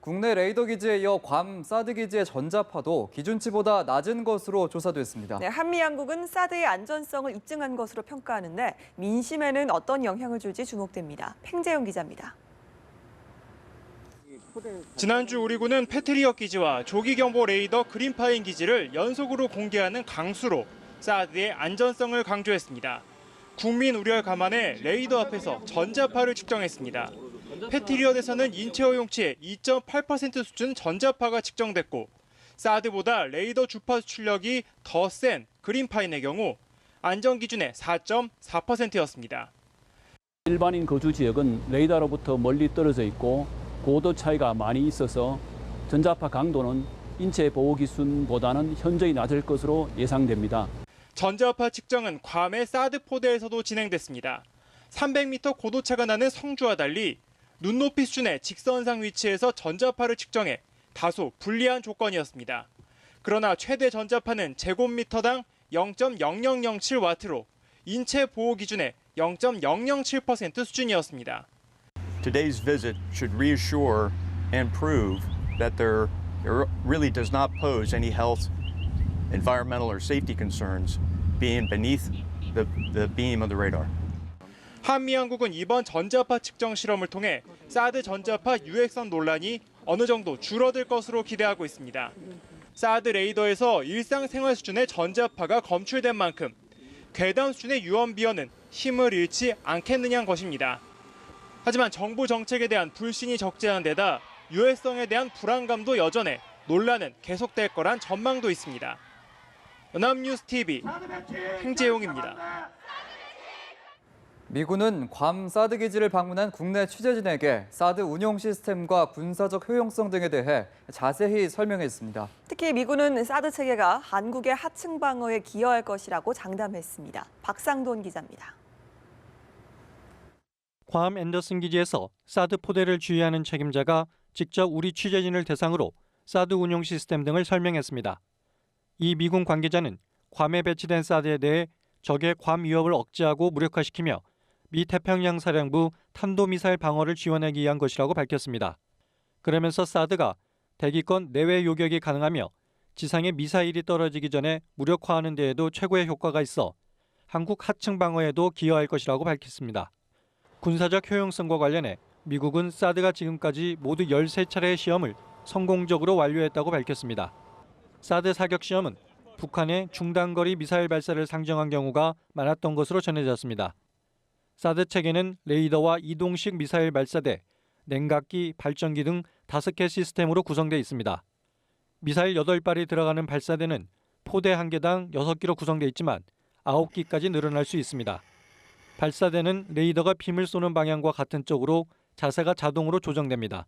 국내 레이더 기지에 이어 괌 사드 기지의 전자파도 기준치보다 낮은 것으로 조사됐습니다. 네, 한미 양국은 사드의 안전성을 입증한 것으로 평가하는데 민심에는 어떤 영향을 줄지 주목됩니다. 팽재용 기자입니다. 지난주 우리 군은 패트리엇 기지와 조기경보 레이더 그린파인 기지를 연속으로 공개하는 강수로 사드의 안전성을 강조했습니다. 국민 우려를 감안해 레이더 앞에서 전자파를 측정했습니다. 패트리엇에서는 인체 허용치의 2.8% 수준 전자파가 측정됐고 사드보다 레이더 주파 수출력이 더 센 그린파인의 경우 안전기준의 4.4%였습니다. 일반인 거주 지역은 레이더로부터 멀리 떨어져 있고 고도 차이가 많이 있어서 전자파 강도는 인체 보호 기준보다는 현저히 낮을 것으로 예상됩니다. 전자파 측정은 괌의 사드 포대에서도 진행됐습니다. 300m 고도차가 나는 성주와 달리 눈높이 수준의 직선상 위치에서 전자파를 측정해 다소 불리한 조건이었습니다. 그러나 최대 전자파는 제곱미터당 0.0007와트로 인체 보호 기준의 0.007% 수준이었습니다. Today's visit should reassure and prove that there really does not pose any health, environmental, or safety concerns being beneath the beam of the radar. 한미 양국은 이번 전자파 측정 실험을 통해 사드 전자파 유해성 논란이 어느 정도 줄어들 것으로 기대하고 있습니다. 사드 레이더에서 일상생활 수준의 전자파가 검출된 만큼 괴담 수준의 유언비어는 힘을 잃지 않겠느냐는 것입니다. 하지만 정부 정책에 대한 불신이 적지 않은 데다 유해성에 대한 불안감도 여전해 논란은 계속될 거란 전망도 있습니다. 연합뉴스TV 팽재용입니다. 미군은 괌 사드 기지를 방문한 국내 취재진에게 사드 운용 시스템과 군사적 효용성 등에 대해 자세히 설명했습니다. 특히 미군은 사드 체계가 한국의 하층 방어에 기여할 것이라고 장담했습니다. 박상돈 기자입니다. 괌 앤더슨 기지에서 사드 포대를 주의하는 책임자가 직접 우리 취재진을 대상으로 사드 운용 시스템 등을 설명했습니다. 이 미군 관계자는 괌에 배치된 사드에 대해 적의 괌 위협을 억제하고 무력화시키며 미 태평양 사령부 탄도미사일 방어를 지원하기 위한 것이라고 밝혔습니다. 그러면서 사드가 대기권 내외 요격이 가능하며 지상에 미사일이 떨어지기 전에 무력화하는 데에도 최고의 효과가 있어 한국 하층 방어에도 기여할 것이라고 밝혔습니다. 군사적 효용성과 관련해 미국은 사드가 지금까지 모두 13차례의 시험을 성공적으로 완료했다고 밝혔습니다. 사드 사격 시험은 북한의 중단거리 미사일 발사를 상정한 경우가 많았던 것으로 전해졌습니다. 사드 체계는 레이더와 이동식 미사일 발사대, 냉각기, 발전기 등 5개 시스템으로 구성되어 있습니다. 미사일 8발이 들어가는 발사대는 포대 1개당 6기로 구성되어 있지만 9기까지 늘어날 수 있습니다. 발사대는 레이더가 빔을 쏘는 방향과 같은 쪽으로 자세가 자동으로 조정됩니다.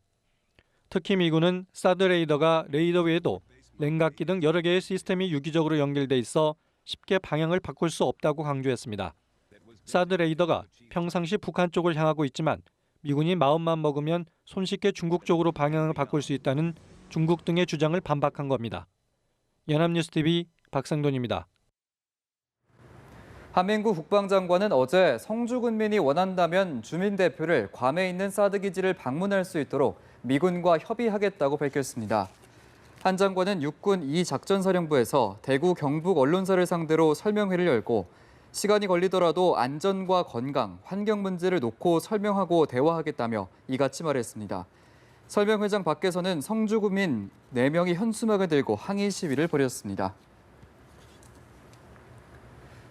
특히 미군은 사드 레이더가 레이더 외에도 냉각기 등 여러 개의 시스템이 유기적으로 연결돼 있어 쉽게 방향을 바꿀 수 없다고 강조했습니다. 사드 레이더가 평상시 북한 쪽을 향하고 있지만 미군이 마음만 먹으면 손쉽게 중국 쪽으로 방향을 바꿀 수 있다는 중국 등의 주장을 반박한 겁니다. 연합뉴스TV 박상돈입니다. 한민구 국방장관은 어제 성주 군민이 원한다면 주민 대표를 괌에 있는 사드 기지를 방문할 수 있도록 미군과 협의하겠다고 밝혔습니다. 한 장관은 육군 2작전사령부에서 대구 경북 언론사를 상대로 설명회를 열고 시간이 걸리더라도 안전과 건강, 환경 문제를 놓고 설명하고 대화하겠다며 이같이 말했습니다. 설명회장 밖에서는 성주 구민 4명이 현수막을 들고 항의 시위를 벌였습니다.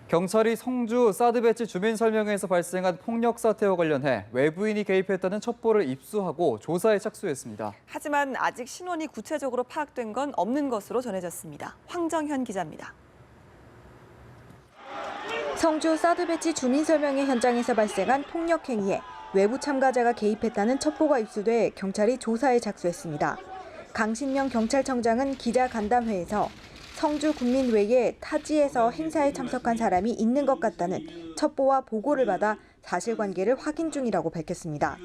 경찰이 성주 사드 배치 주민 설명회에서 발생한 폭력 사태와 관련해 외부인이 개입했다는 첩보를 입수하고 조사에 착수했습니다. 하지만 아직 신원이 구체적으로 파악된 건 없는 것으로 전해졌습니다. 황정현 기자입니다. 성주 사드 배치 주민 설명회 현장에서 발생한 폭력 행위에 외부 참가자가 개입했다는 첩보가 입수돼 경찰이 조사에 착수했습니다. 강신명 경찰청장은 기자 간담회에서 성주 군민 외에 타지에서 행사에 참석한 사람이 있는 것 같다는 첩보와 보고를 받아 사실관계를 확인 중이라고 밝혔습니다.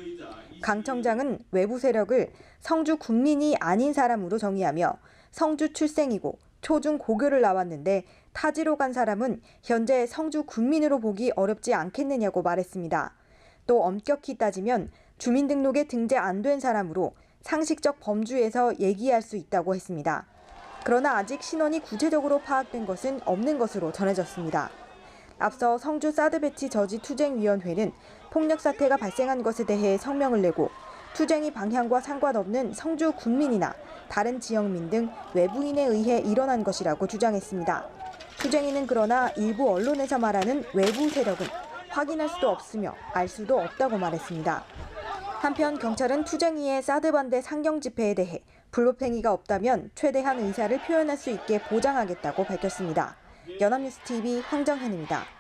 강 청장은 외부 세력을 성주 군민이 아닌 사람으로 정의하며 성주 출생이고 초중 고교를 나왔는데 타지로 간 사람은 현재 성주 군민으로 보기 어렵지 않겠느냐고 말했습니다. 또 엄격히 따지면 주민등록에 등재 안 된 사람으로 상식적 범주에서 얘기할 수 있다고 했습니다. 그러나 아직 신원이 구체적으로 파악된 것은 없는 것으로 전해졌습니다. 앞서 성주 사드 배치 저지 투쟁위원회는 폭력 사태가 발생한 것에 대해 성명을 내고 투쟁이 방향과 상관없는 성주 군민이나 다른 지역민 등 외부인에 의해 일어난 것이라고 주장했습니다. 투쟁인은 그러나 일부 언론에서 말하는 외부 세력은 확인할 수도 없으며 알 수도 없다고 말했습니다. 한편 경찰은 투쟁이의 사드 반대 상경 집회에 대해 불법행위가 없다면 최대한 의사를 표현할 수 있게 보장하겠다고 밝혔습니다. 연합뉴스 TV 황정현입니다.